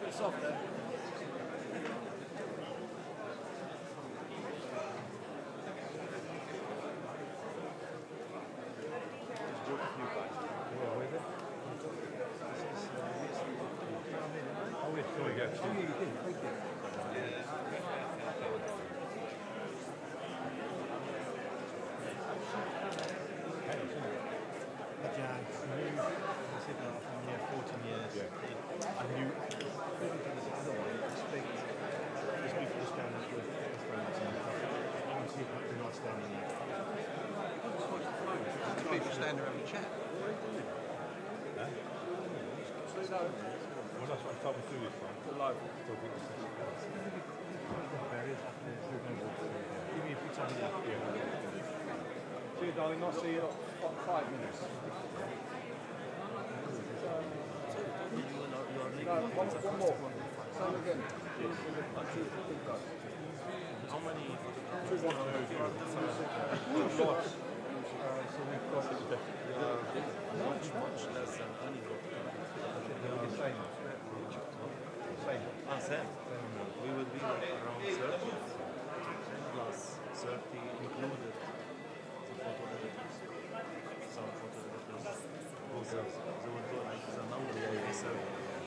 It's soft there. People stand around and chat. Well, that's what I thought we do this one. Live. Give me a few times. See you, darling. I'll see you in 5 minutes. No, one more. Same again. How many? So we've got Much less than any of same. same. We will be like around 30 plus 30 included the photo editors. Some photo editors. Also, they will do like the number of research.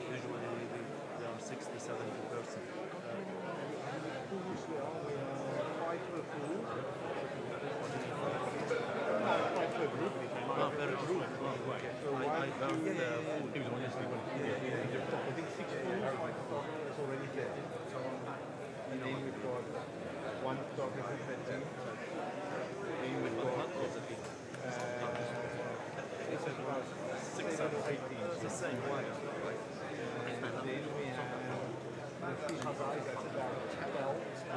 Usually they are 60-70%. Per group. I found He was on yesterday. I think 6 is already there. And then we've got one photographer per team. Then we've got it's about 6 or 8 teams. the same way. And then we have the FIFA guys, that's about 12.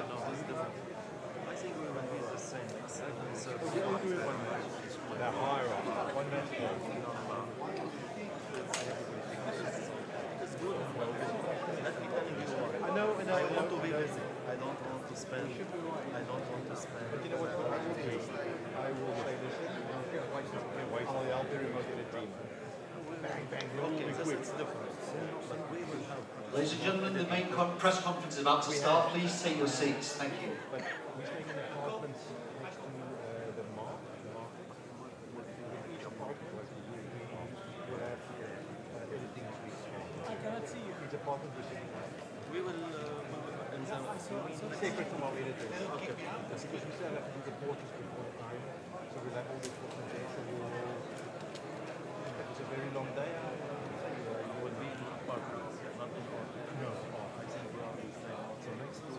No, it's different. I think we will be the same, like 7, so They're higher up. One match. let me tell you why. I want to be busy. I don't want to spend. But you know what I will do? I will say this. I'll be remote in a team. Bang, bang, Okay, this is different. But we will have. Ladies and gentlemen, the main press conference is about to start. Please take your seats. Thank you. But we're staying in apartments next to the mark. Each apartment will have everything I cannot see you. each apartment will be We will in the separate from our editors. Okay. Because we still have to do the portraits before the time. So we'll have all the portraits there. So we will. It was a very long day. you will be in apartments, not in office. No. I think we are the same. So next to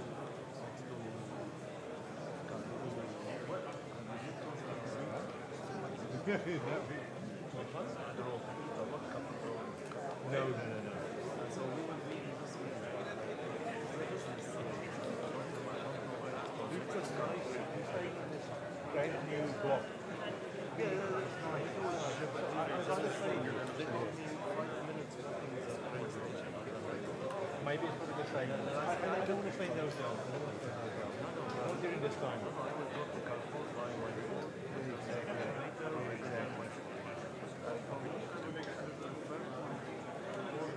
No. So we will be in this way. We've got nice. We're staying in this brand new block. Yeah, it's nice. As I was saying, they told me 5 minutes walking is a train station. Maybe it's probably the same. I don't want to stay in those down. Not during this time. I will go to Carrefour, buy my food.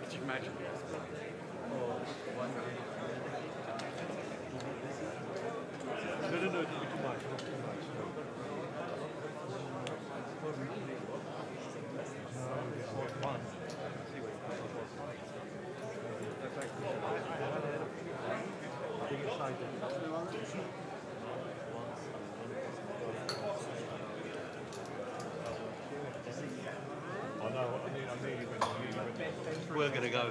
Could you imagine? One day. No, it will be too much. Not too much. No. It's not fun. That's actually being excited. I know. I'm nearly winning. We're gonna go.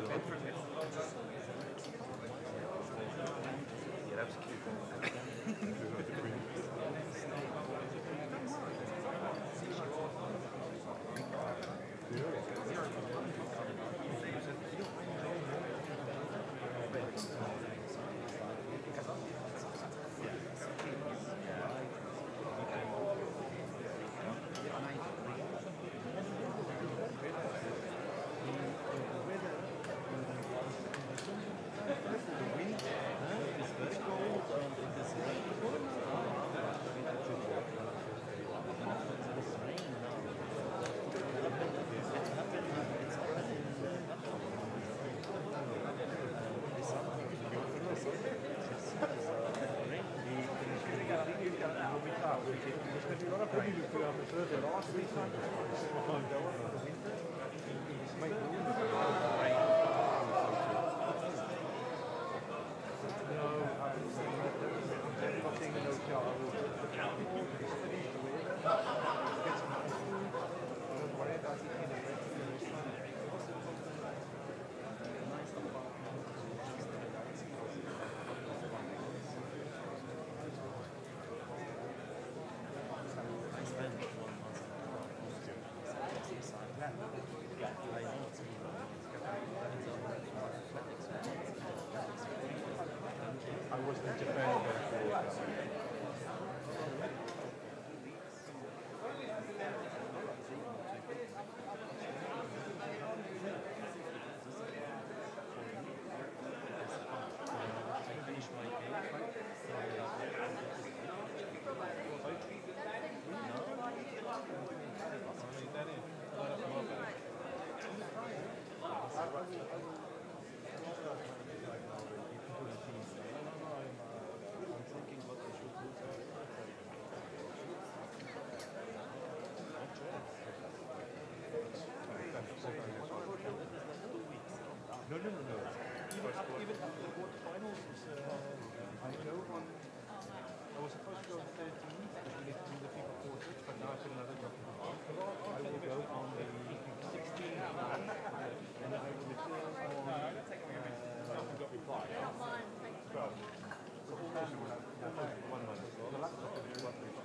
There's going to be a lot of people who put up the last weekend. Make room for the rain. No, I'm not seeing an hotel. I will look out to the city to get some food. Don't worry about it in the restaurant. I was in Japan No. Even after the quarterfinals, I know I was supposed to go on the 13th because we need to do the FIFA quarters, but now I put another job. I will go on the 16th, and then I will return on. Got reply. 12. So almost 1 month. The last one is 1 week.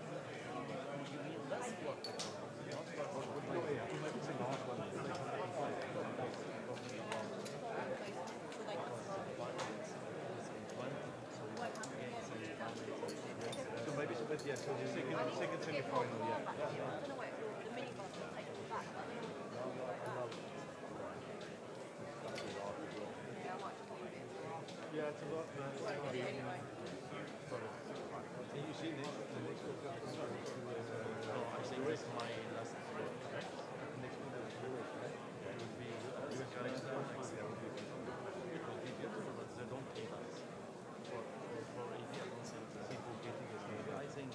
It's the last one. So maybe, but yeah, so the second semi-final, yeah. Yeah, it's a lot. Have you seen this? The next one? No, I think this is my last one. The next one is yours, right? It would be Uzbekistan next year. It would be beautiful, but they don't pay us. For AD, I don't think people getting a game. I think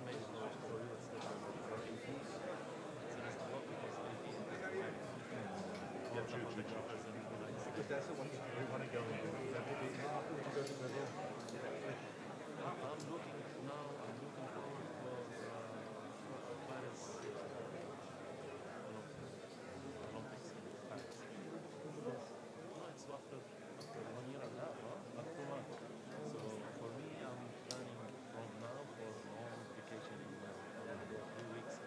maybe for you it's different. For AD, there is a lot because AD is yeah, true. Because that's the one you want to go into. That would be after we go to Brazil. I'm looking forward for Paris Olympics in Paris. No, it's after 1 year and a half, not 2 months. So for me, I'm planning from now for a long vacation in 3 weeks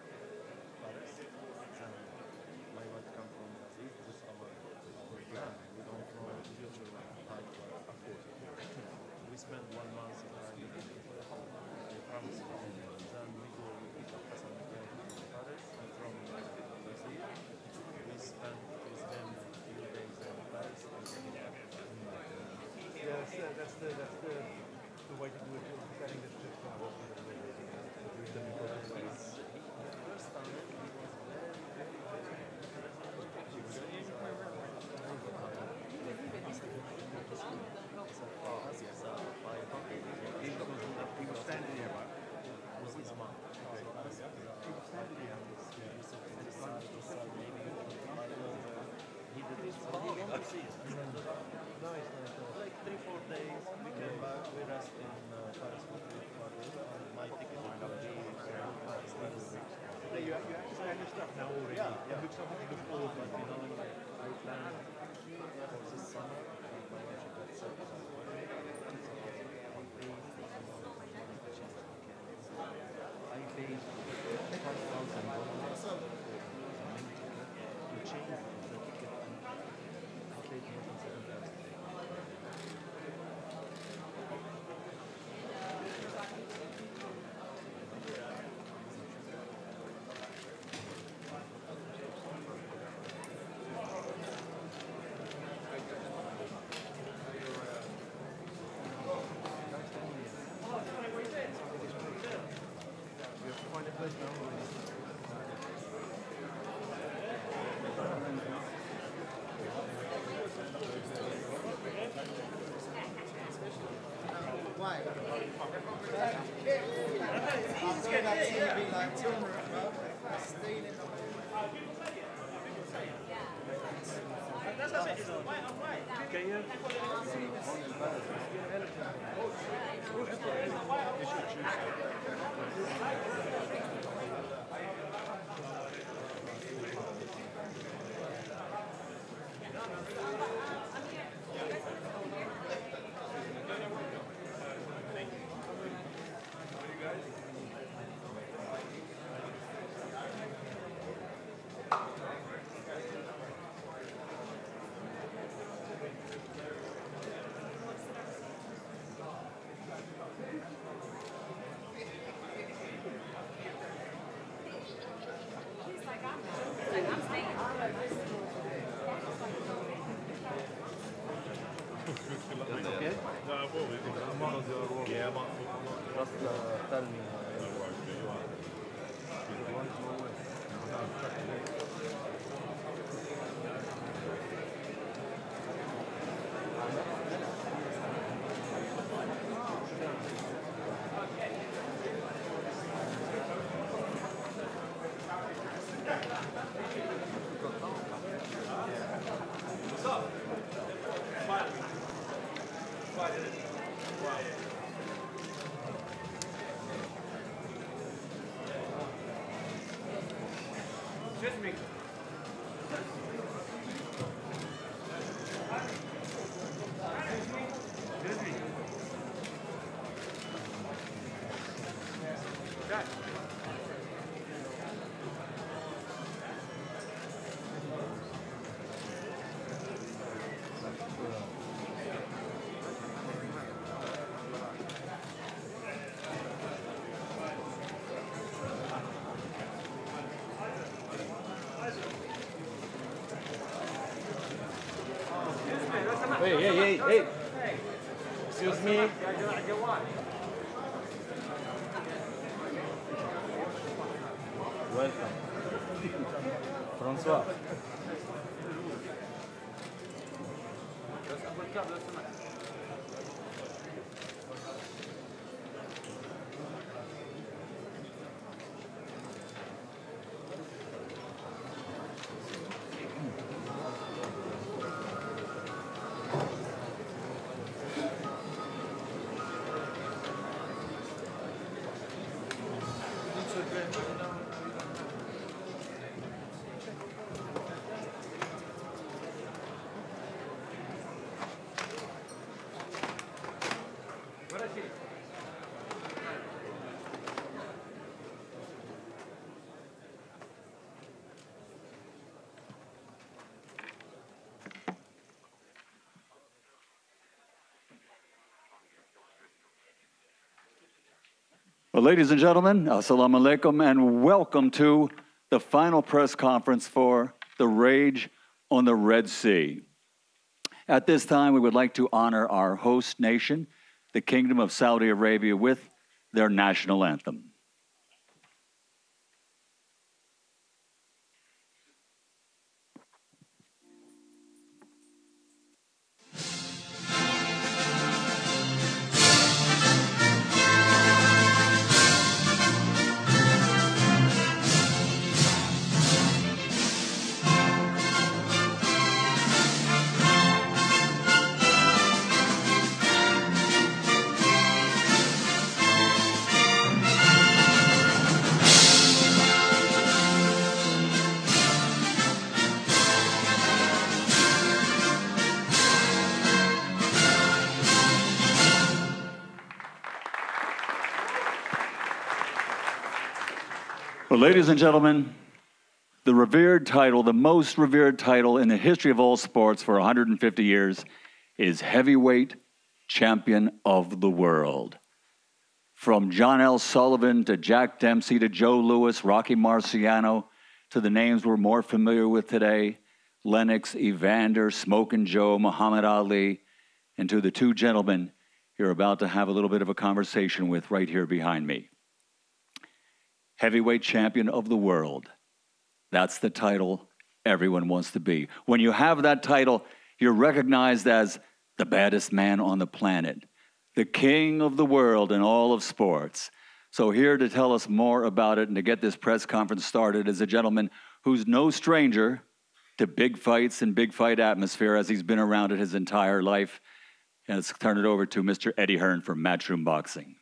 Paris. Then my wife comes from Brazil. This is our plan. We don't know the future like of course. We spend 1 month in France. Then we go with Hassan again to Paris. And from Brazil, we spend with them a few days in Paris. Yes, that's the way to do it. Planning the trip now. The first time he was he was standing here, right? Was his mom. Okay. He was standing here. He did this. He wanted to see it. Nice. Like 3-4 days, we came back, we rest in Paris for 3-4 my ticket will be Paris. You actually plan your stuff now already. Yeah. It looks something to look forward to. But I planned for this summer. My wife got sick. I paid $5,000 to change the ticket. I paid more than $7,000. Why? Tell me. Excuse me. Excuse me. Jack. Hey. Excuse me. Welcome. Francois. Well, ladies and gentlemen, assalamu alaikum, and welcome to the final press conference for the Rage on the Red Sea. At this time, we would like to honor our host nation, the Kingdom of Saudi Arabia, with their national anthem. Well, ladies and gentlemen, the revered title, the most revered title in the history of all sports for 150 years is Heavyweight Champion of the World. From John L. Sullivan to Jack Dempsey to Joe Louis, Rocky Marciano, to the names we're more familiar with today, Lennox, Evander, Smokin' Joe, Muhammad Ali, and to the two gentlemen you're about to have a little bit of a conversation with right here behind me. Heavyweight Champion of the World. That's the title everyone wants to be. When you have that title, you're recognized as the baddest man on the planet, the king of the world in all of sports. So here to tell us more about it and to get this press conference started is a gentleman who's no stranger to big fights and big fight atmosphere, as he's been around it his entire life. And let's turn it over to Mr. Eddie Hearn from Matchroom Boxing.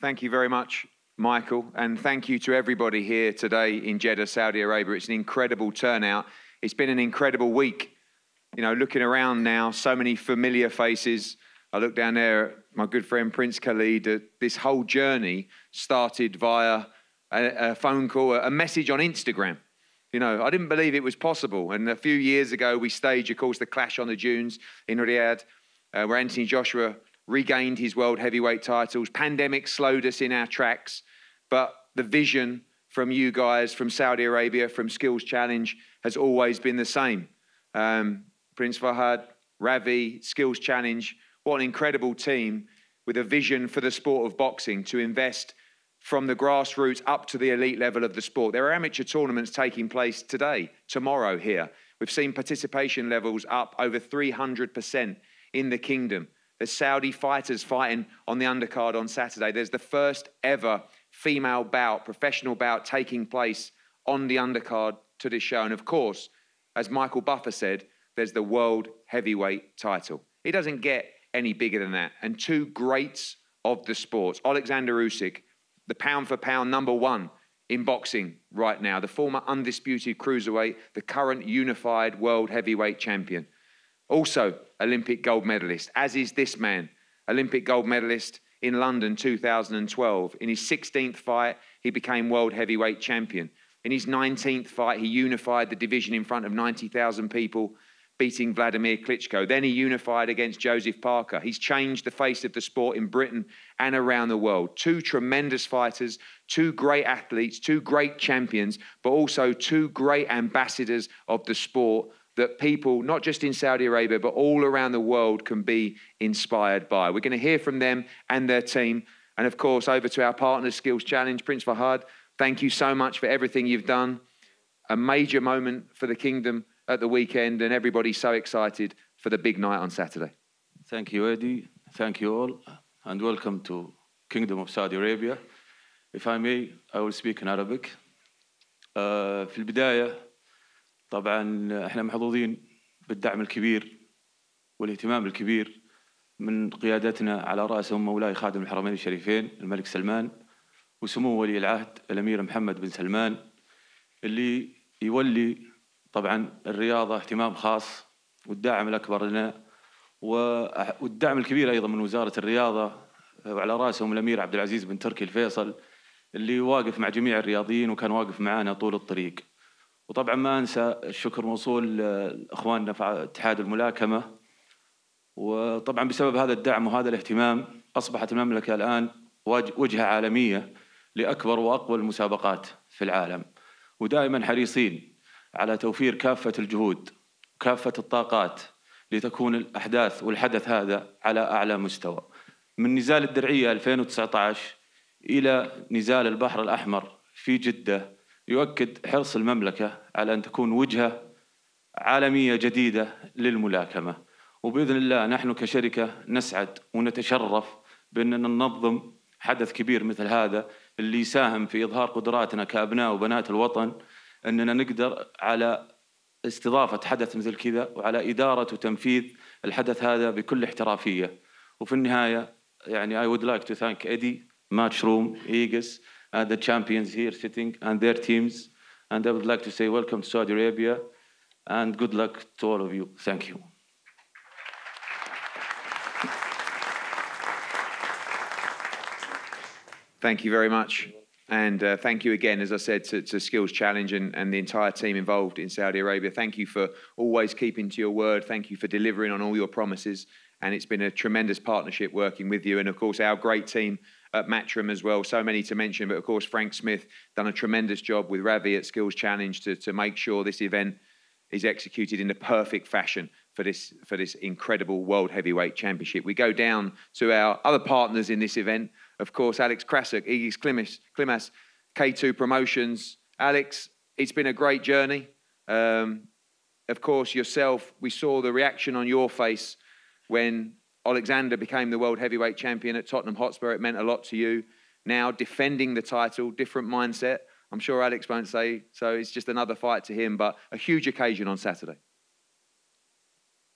Thank you very much, Michael, and thank you to everybody here today in Jeddah, Saudi Arabia. It's an incredible turnout. It's been an incredible week. You know, looking around now, so many familiar faces. I look down there at my good friend Prince Khalid. This whole journey started via a phone call, a message on Instagram. You know, I didn't believe it was possible. And a few years ago, we staged, of course, the Clash on the Dunes in Riyadh, where Anthony Joshua regained his world heavyweight titles. Pandemic slowed us in our tracks, but the vision from you guys, from Saudi Arabia, from Skills Challenge, has always been the same. Prince Fahad, Ravi, Skills Challenge, what an incredible team with a vision for the sport of boxing to invest from the grassroots up to the elite level of the sport. There are amateur tournaments taking place today, tomorrow here. We've seen participation levels up over 300% in the kingdom. There's Saudi fighters fighting on the undercard on Saturday. There's the first ever female bout, professional bout, taking place on the undercard to this show. And of course, as Michael Buffer said, there's the world heavyweight title. It doesn't get any bigger than that. And two greats of the sports, Oleksandr Usyk, the pound-for-pound #1 in boxing right now, the former undisputed cruiserweight, the current unified world heavyweight champion. Also, Olympic gold medalist, as is this man, Olympic gold medalist in London 2012. In his 16th fight, he became world heavyweight champion. In his 19th fight, he unified the division in front of 90,000 people, beating Vladimir Klitschko. Then he unified against Joseph Parker. He's changed the face of the sport in Britain and around the world. Two tremendous fighters, two great athletes, two great champions, but also two great ambassadors of the sport that people, not just in Saudi Arabia, but all around the world can be inspired by. We're going to hear from them and their team. And of course, over to our partners, Skills Challenge. Prince Fahad, thank you so much for everything you've done. A major moment for the kingdom at the weekend, and everybody's so excited for the big night on Saturday. Thank you, Eddie. Thank you all, and welcome to Kingdom of Saudi Arabia. If I may, I will speak in Arabic. في البداية طبعا احنا محظوظين بالدعم الكبير والاهتمام الكبير من قيادتنا على رأسهم مولاي خادم الحرمين الشريفين الملك سلمان وسمو ولي العهد الأمير محمد بن سلمان، اللي يولي طبعا الرياضة اهتمام خاص، والداعم الأكبر لنا والدعم الكبير أيضا من وزارة الرياضة وعلى رأسهم الأمير عبد العزيز بن تركي الفيصل، اللي واقف مع جميع الرياضيين وكان واقف معنا طول الطريق. وطبعا ما أنسى الشكر موصول لإخواننا في اتحاد الملاكمة. وطبعا بسبب هذا الدعم وهذا الاهتمام أصبحت المملكة الآن وجهة عالمية لأكبر وأقوى المسابقات في العالم، ودائما حريصين على توفير كافة الجهود وكافة الطاقات لتكون الأحداث والحدث هذا على أعلى مستوى. من نزال الدرعية 2019 إلى نزال البحر الأحمر في جدة يؤكد حرص المملكة على أن تكون وجهة عالمية جديدة للملاكمة. وبإذن الله نحن كشركة نسعد ونتشرف بأننا ننظم حدث كبير مثل هذا اللي يساهم في إظهار قدراتنا كأبناء وبنات الوطن، أننا نقدر على استضافة حدث مثل كذا وعلى إدارة وتنفيذ الحدث هذا بكل احترافية. وفي النهاية يعني I would like to thank Eddie, Matchroom, Aegis, and the champions here sitting and their teams. And I would like to say welcome to Saudi Arabia and good luck to all of you. Thank you. Thank you very much. And thank you again, as I said, to Skills Challenge and the entire team involved in Saudi Arabia. Thank you for always keeping to your word. Thank you for delivering on all your promises. And it's been a tremendous partnership working with you. And of course, our great team at Matchroom as well. So many to mention, but of course, Frank Smith done a tremendous job with Ravi at Skills Challenge to make sure this event is executed in the perfect fashion for this incredible World Heavyweight Championship. We go down to our other partners in this event. Of course, Alex Krasuk, Igis Klimas, K2 Promotions. Alex, it's been a great journey. Of course, yourself, we saw the reaction on your face when Oleksandr became the world heavyweight champion at Tottenham Hotspur. It meant a lot to you. Now defending the title, different mindset. I'm sure Alex won't say so. It's just another fight to him, but a huge occasion on Saturday.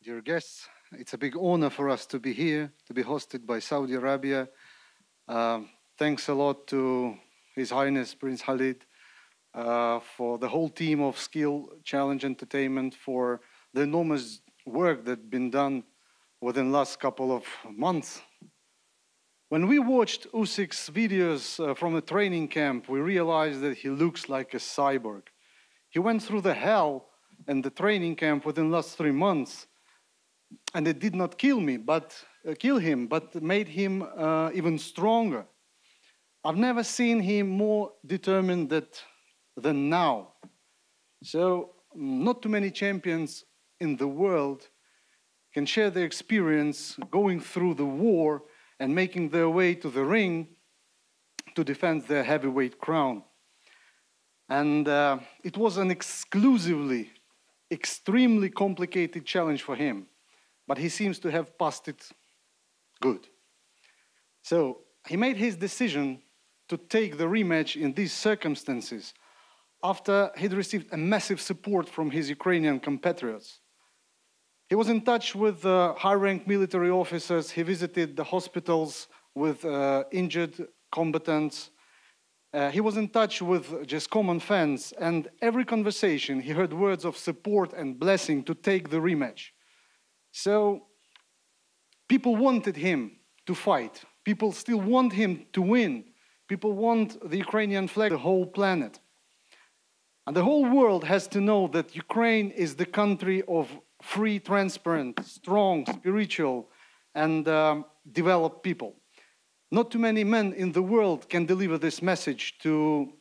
Dear guests, it's a big honor for us to be here, to be hosted by Saudi Arabia. Thanks a lot to His Highness Prince Khalid, for the whole team of Skill Challenge Entertainment, for the enormous work that's been done within the last couple of months. When we watched Usyk's videos from the training camp, we realized that he looks like a cyborg. He went through the hell in the training camp within the last 3 months, and it did not kill him, but made him even stronger. I've never seen him more determined than now. So not too many champions in the world can share their experience going through the war and making their way to the ring to defend their heavyweight crown. And it was an exclusively, extremely complicated challenge for him, but he seems to have passed it good. So he made his decision to take the rematch in these circumstances after he'd received a massive support from his Ukrainian compatriots. He was in touch with high-ranked military officers. He visited the hospitals with injured combatants. He was in touch with just common fans, and every conversation he heard words of support and blessing to take the rematch. So people wanted him to fight. People still want him to win. People want the Ukrainian flag, the whole planet. And the whole world has to know that Ukraine is the country of free, transparent, strong, spiritual, and developed people. Not too many men in the world can deliver this message to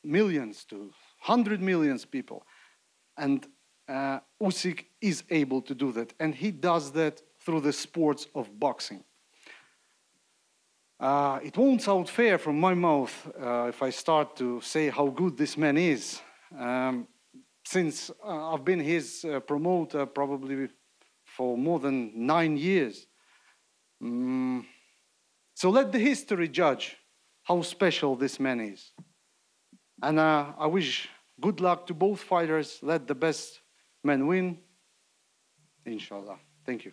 millions, to 100 million people. And Usyk is able to do that. And he does that through the sports of boxing. It won't sound fair from my mouth if I start to say how good this man is. Since I've been his promoter probably for more than 9 years. So let the history judge how special this man is. And I wish good luck to both fighters. Let the best man win. Inshallah. Thank you.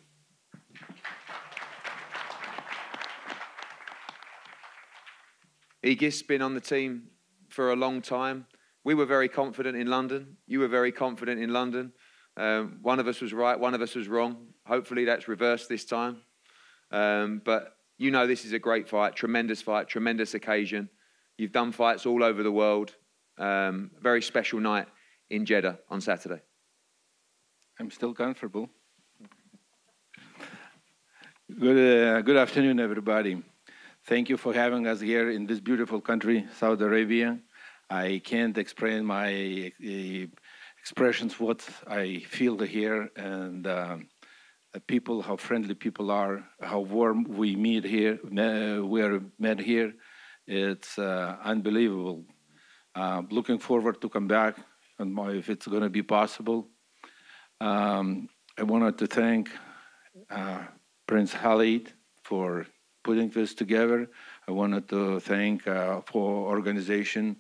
Igis been on the team for a long time. We were very confident in London. You were very confident in London. One of us was right, one of us was wrong. Hopefully that's reversed this time. But you know this is a great fight, tremendous occasion. You've done fights all over the world. Very special night in Jeddah on Saturday. I'm still comfortable. Good afternoon, everybody. Thank you for having us here in this beautiful country, Saudi Arabia. I can't explain my expressions, what I feel here, and the people, how friendly people are, how warm we meet here. We are met here. It's unbelievable. Looking forward to come back, and if it's going to be possible. I wanted to thank Prince Khalid for putting this together. I wanted to thank for organization,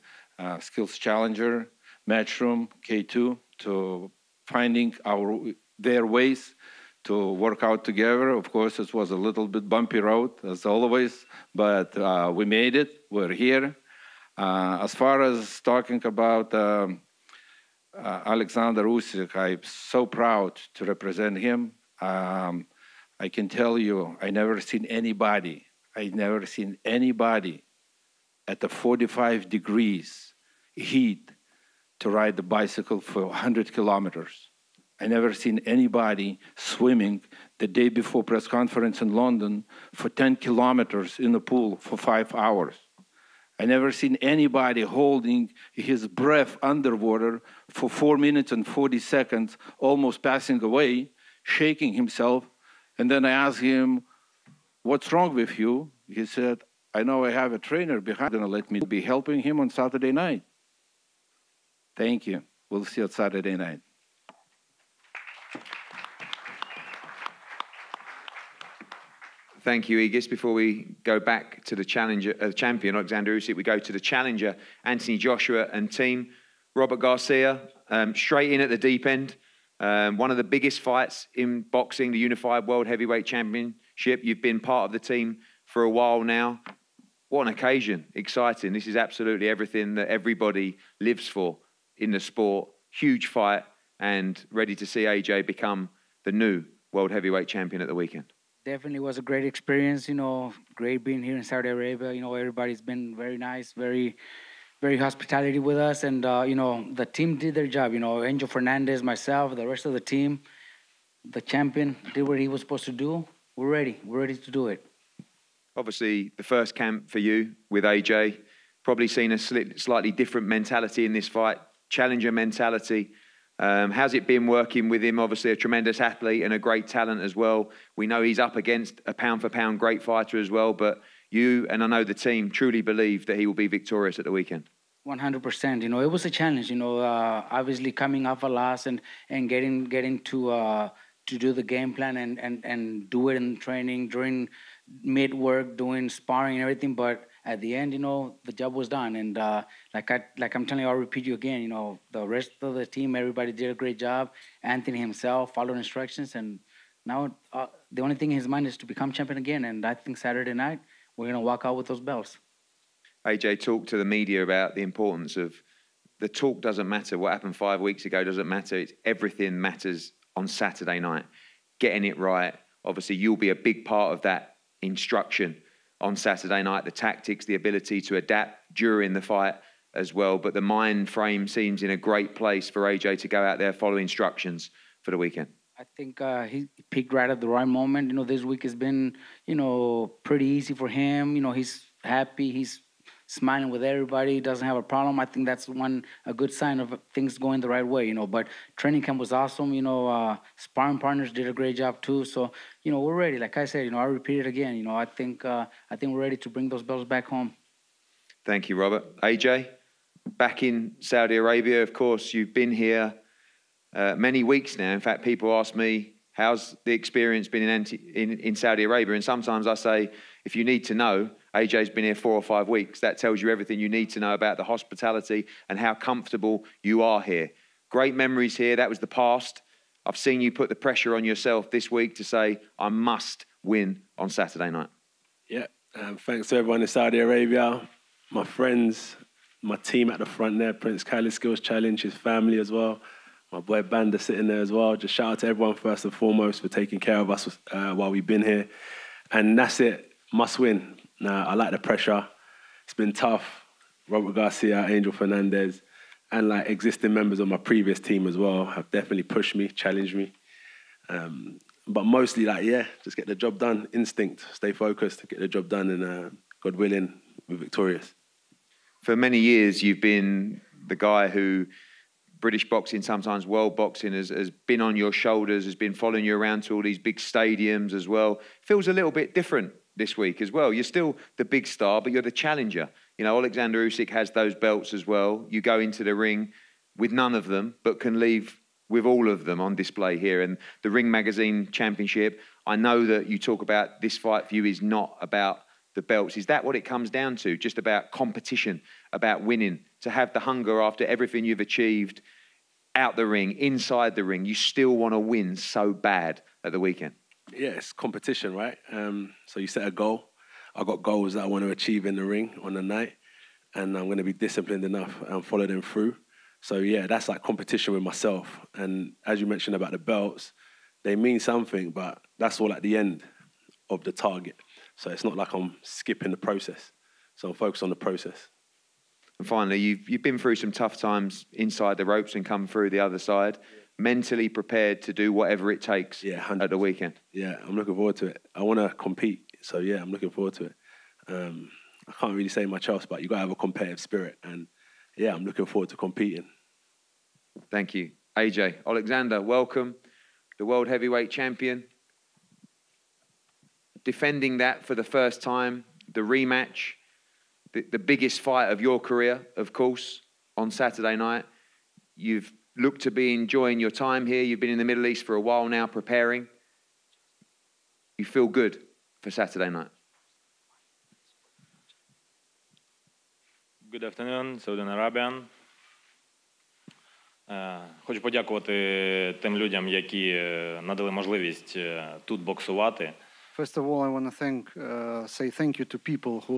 Skills Challenger, Matchroom, K2, to finding their ways to work out together. Of course, it was a little bit bumpy road, as always, but we made it. We're here. As far as talking about Oleksandr Usyk, I'm so proud to represent him. I can tell you, I never seen anybody at the 45 degrees heat to ride the bicycle for 100 kilometers. I never seen anybody swimming the day before press conference in London for 10 kilometers in the pool for 5 hours. I never seen anybody holding his breath underwater for 4 minutes and 40 seconds, almost passing away, shaking himself. And then I asked him, "What's wrong with you?" He said, "I know I have a trainer behind, and let me be helping him on Saturday night." Thank you. We'll see you on Saturday night. Thank you, Igis. Before we go back to the champion, Oleksandr Usyk, we go to the challenger, Anthony Joshua and team. Robert Garcia, straight in at the deep end. One of the biggest fights in boxing, the Unified World Heavyweight Championship. You've been part of the team for a while now. What an occasion. Exciting. This is absolutely everything that everybody lives for in the sport. Huge fight and ready to see AJ become the new World Heavyweight Champion at the weekend. Definitely was a great experience, great being here in Saudi Arabia. Everybody's been very nice, very hospitality with us. And, the team did their job. Angel Fernandez, myself, the rest of the team, the champion did what he was supposed to do. We're ready. We're ready to do it. Obviously, the first camp for you with AJ, probably seen a slightly different mentality in this fight, challenger mentality. How's it been working with him? Obviously, a tremendous athlete and a great talent as well. We know he's up against a pound-for-pound great fighter as well, but you and I know the team truly believe that he will be victorious at the weekend. 100%. It was a challenge. Obviously coming off a loss and getting to do the game plan and do it in training during mid-work, doing sparring and everything. But at the end, the job was done. And like I'm telling you, I'll repeat you again. The rest of the team, everybody did a great job. Anthony himself followed instructions, and now the only thing in his mind is to become champion again. And I think Saturday night we're gonna walk out with those belts. AJ talked to the media about the importance of the talk doesn't matter. What happened 5 weeks ago doesn't matter. It's everything matters on Saturday night. Getting it right. Obviously, you'll be a big part of that instruction on Saturday night, the tactics, the ability to adapt during the fight as well. But the mind frame seems in a great place for AJ to go out there, follow instructions for the weekend. I think he peaked right at the right moment. This week has been, pretty easy for him. He's happy. He's smiling with everybody. He doesn't have a problem. I think that's a good sign of things going the right way. But training camp was awesome. Sparring partners did a great job too. So, we're ready. Like I said, I'll repeat it again. I think we're ready to bring those belts back home. Thank you, Robert. AJ, back in Saudi Arabia, of course, you've been here many weeks now. In fact, people ask me, how's the experience been in Saudi Arabia? And sometimes I say, if you need to know, AJ's been here 4 or 5 weeks. That tells you everything you need to know about the hospitality and how comfortable you are here. Great memories here. That was the past. I've seen you put the pressure on yourself this week to say, I must win on Saturday night. Yeah, thanks to everyone in Saudi Arabia, my friends, my team at the front there, Prince Kylie Skills Challenge, his family as well. My boy Banda sitting there as well. Just shout out to everyone first and foremost for taking care of us while we've been here. And that's it. Must win. I like the pressure. It's been tough. Robert Garcia, Angel Fernandez, and existing members of my previous team as well have definitely pushed me, challenged me. But mostly just get the job done. Instinct, stay focused, get the job done, and God willing, we're victorious. For many years, you've been the guy who British boxing, sometimes world boxing, has been on your shoulders, has been following you around to all these big stadiums as well. Feels a little bit different this week as well. You're still the big star, but you're the challenger. Oleksandr Usyk has those belts as well. You go into the ring with none of them, but can leave with all of them on display here. And the Ring Magazine Championship, I know that you talk about this fight for you is not about the belts. Is that what it comes down to? Just about competition, about winning, to have the hunger after everything you've achieved out the ring, inside the ring. You still want to win so bad at the weekend. Yeah, it's competition, right? So you set a goal. I've got goals that I want to achieve in the ring on the night, and I'm going to be disciplined enough and follow them through. So yeah, that's like competition with myself. And as you mentioned about the belts, they mean something, but that's all at the end of the target. So it's not like I'm skipping the process. So I'm focused on the process. And finally, you've been through some tough times inside the ropes and come through the other side. Mentally prepared to do whatever it takes at the weekend. Yeah, I'm looking forward to it. I want to compete. So yeah, I'm looking forward to it. I can't really say much else, but you got to have a competitive spirit. And yeah, I'm looking forward to competing. Thank you. AJ, Oleksandr, welcome. The World Heavyweight Champion. Defending that for the first time. The rematch. The biggest fight of your career, of course, on Saturday night. You've looked to be enjoying your time here. You've been in the Middle East for a while now, preparing. You feel good for Saturday night? Good afternoon, Saudi Arabian. Хочу подякувати тим людям, які надали можливість тут боксувати. First of all, I want to say thank you to people who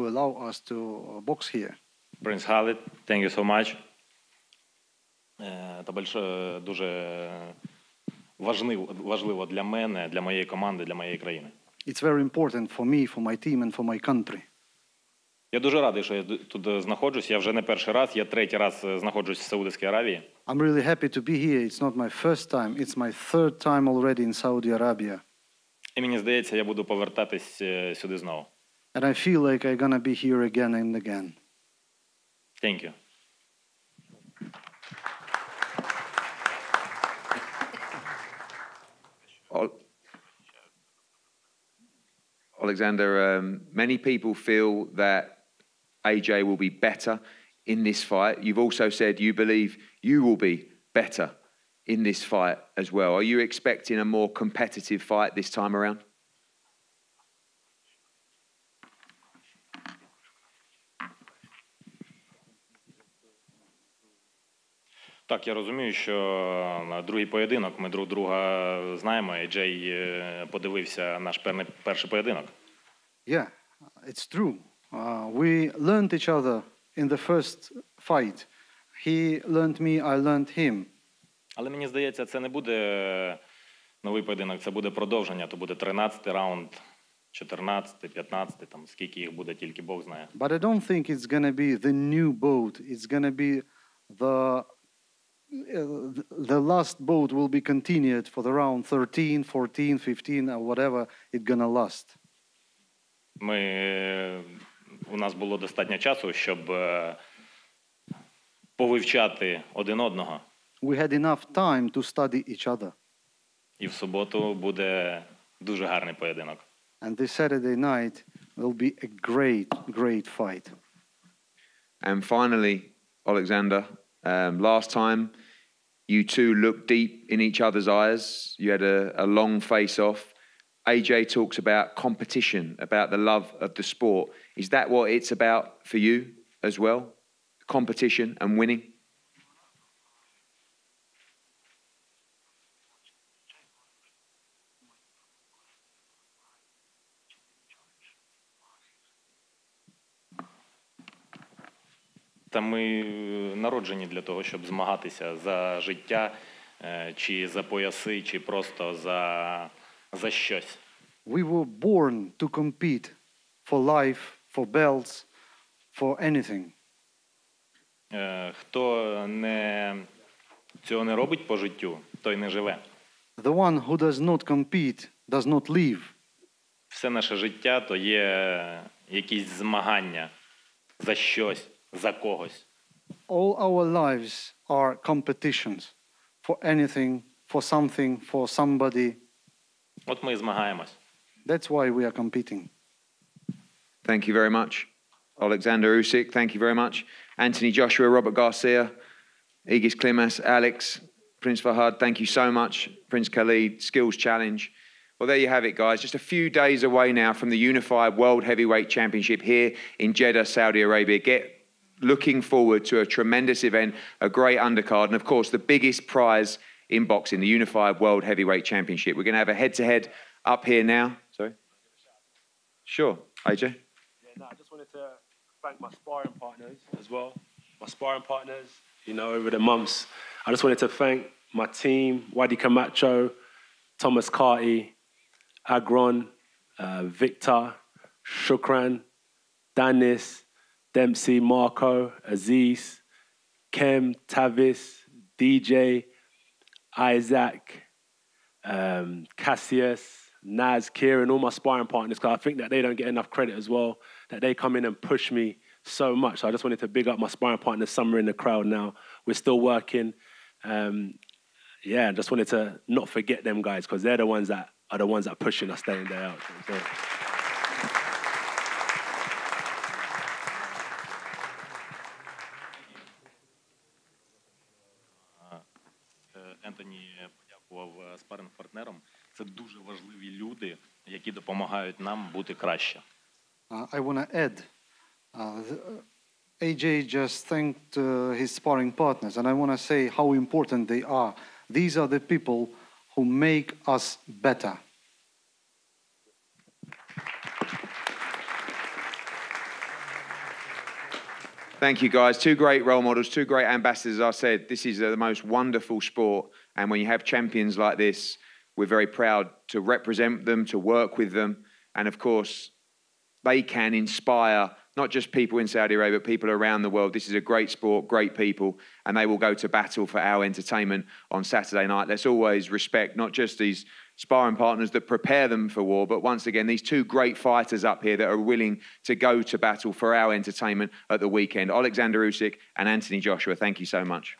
allow us to box here. Prince Khalid, thank you so much. Це дуже важливо для мене, для моєї команди, для моєї країни. It's very important for me, for my team and for my country. Я дуже радий, що я тут знаходжусь. Я вже не перший раз, я третій раз знаходжусь в Саудівській Аравії. I'm really happy to be here. It's not my first time, it's my third time already in Saudi Arabia. І мені здається, я буду повертатись сюди знову. And I feel like I'm gonna be here again and again. Thank you. Oleksandr, many people feel that AJ will be better in this fight. You've also said you believe you will be better in this fight as well. Are you expecting a more competitive fight this time around? Так, я розумію, що другий поєдинок, ми друг друга знаємо, і Джей подивився наш перший поєдинок. Yeah, it's true. We learned each other in the first fight. He learned me, I learned him. Але мені здається, це не буде новий поєдинок, це буде продовження, то буде 13-й раунд, 14-й, 15-й, там скільки їх буде, тільки Бог знає. But I don't think it's gonna be the new boat. It's gonna be the last boat will be continued for the round 13, 14, 15, or whatever it's gonna last. У нас було достатньо часу, щоб повивчати один одного. We had enough time to study each other. І в суботу буде дуже гарний поєдинок. And this Saturday night will be a great fight. And finally, Oleksandr, last time you two looked deep in each other's eyes. You had a long face-off. AJ talks about competition, about the love of the sport. Is that what it's about for you as well? Competition and winning? Та ми народжені для того, щоб змагатися за життя, чи за пояси, чи просто за щось. We were born to compete for life, for belts, for anything. Хто цього не робить по життю, той не живе. The one who does not compete does not live. Все наше життя то є якісь змагання за щось, за когось. All our lives are competitions for anything, for something, for somebody. От ми і змагаємось. That's why we are competing. Thank you very much. Oleksandr Usyk, thank you very much. Anthony Joshua, Robert Garcia, Igis Klimas, Alex, Prince Fahad, thank you so much. Prince Khalid, Skills Challenge. Well, there you have it, guys. Just a few days away now from the Unified World Heavyweight Championship here in Jeddah, Saudi Arabia. Looking forward to a tremendous event, a great undercard, and of course, the biggest prize in boxing, the Unified World Heavyweight Championship. We're going to have a head-to-head up here now. Sorry? Sure. AJ? Yeah, no, I just wanted to thank my sparring partners as well. My sparring partners, you know, over the months. I just wanted to thank my team, Wadi Camacho, Thomas Carty, Agron, Victor, Shukran, Danis, Dempsey, Marco, Aziz, Kem, Tavis, DJ, Isaac, Cassius, Naz, Kieran, all my sparring partners, because I think that they don't get enough credit as well, that they come in and push me so much. So I just wanted to big up my sparring partners. Some are in the crowd now. We're still working. Yeah, just wanted to not forget them guys, because they're the ones that are the ones that are pushing us day in, day out. So, Ентоні подякував спаринг-партнерам. Це дуже важливі люди, які допомагають нам бути краще. I want to add, AJ just thanked his sparring partners, and I want to say how important they are. These are the people who make us better. Thank you, guys. Two great role models, two great ambassadors. As I said, this is the most wonderful sport. And when you have champions like this, we're very proud to represent them, to work with them. And of course, they can inspire not just people in Saudi Arabia, but people around the world. This is a great sport, great people, and they will go to battle for our entertainment on Saturday night. Let's always respect not just these sparring partners that prepare them for war, but once again, these two great fighters up here that are willing to go to battle for our entertainment at the weekend. Oleksandr Usyk and Anthony Joshua, thank you so much.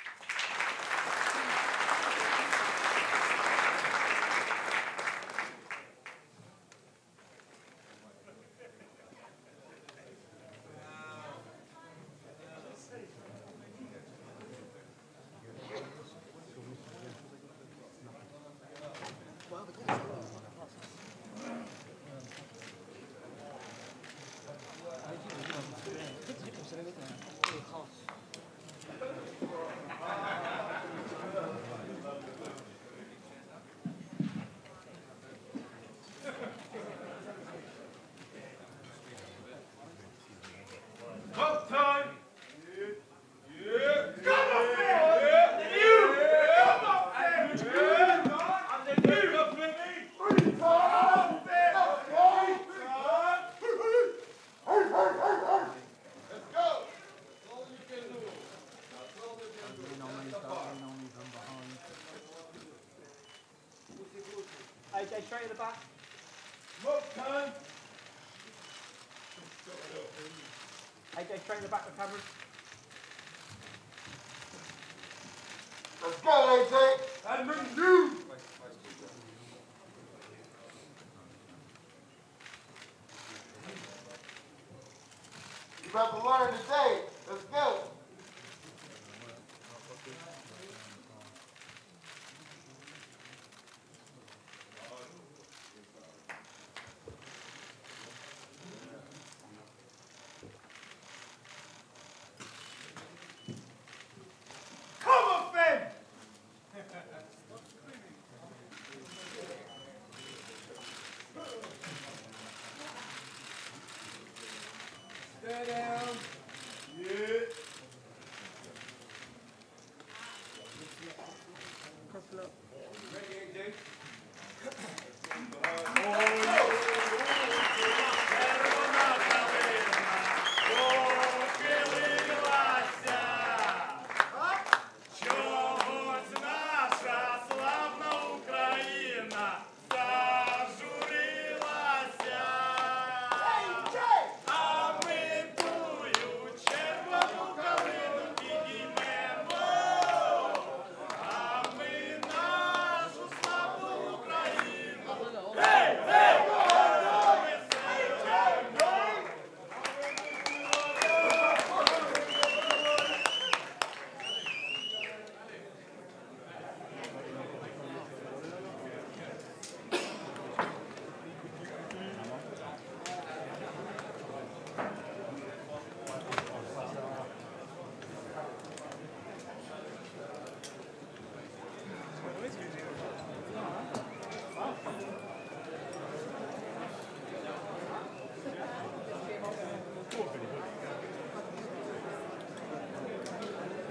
AJ, straight in the back. Smoke time. AJ, straight in the back of the camera. Let's go, AJ. And bring you. You about to learn today. Let's go. Stay down. Yeah. Ready, AJ?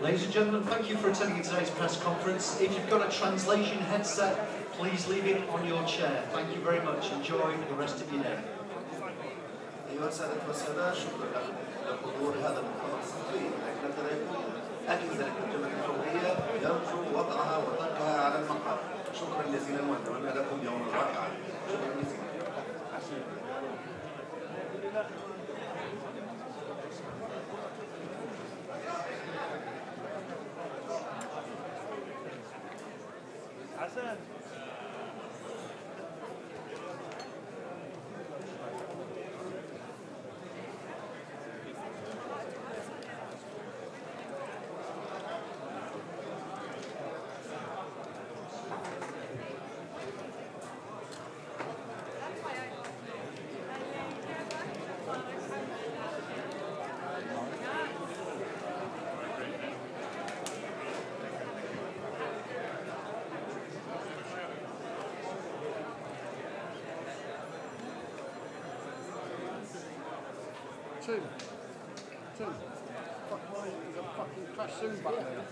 Ladies and gentlemen, thank you for attending today's press conference. If you've got a translation headset, please leave it on your chair. Thank you very much. Enjoy the rest of your day. أيها السادة والسادة، شكرا لكم لحضور هذا المؤتمر الصحفي. أجهزة الترجمة الفورية يرجو وضعها وتركها على المقعد. شكرا جزيلا ونتمنى لكم يوما رائعا. شكرا جزيلا. حسن. Tim. Tim. Fuck mine, there's a fucking crash soon back there.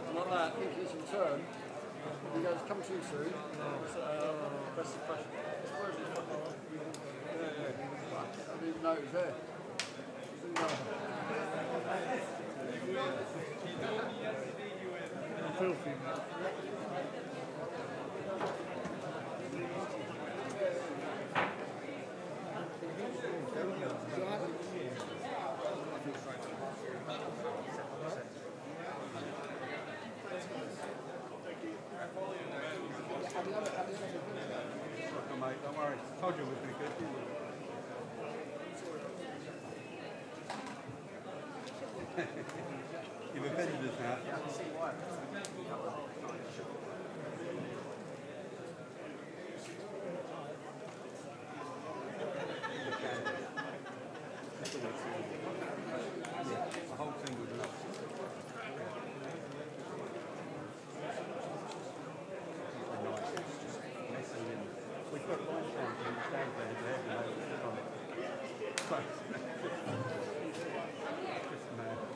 And like that, thinking it's your turn. He goes, come too soon. That's the crash. Where is he? Yeah. I didn't even know he was there. I'm filthy, man. Mate, don't worry. Told you it was going to be good, didn't you? You've offended us now. Yeah, I can see why. The whole thing was nuts. We've got one chance in the stand there, they're just mad.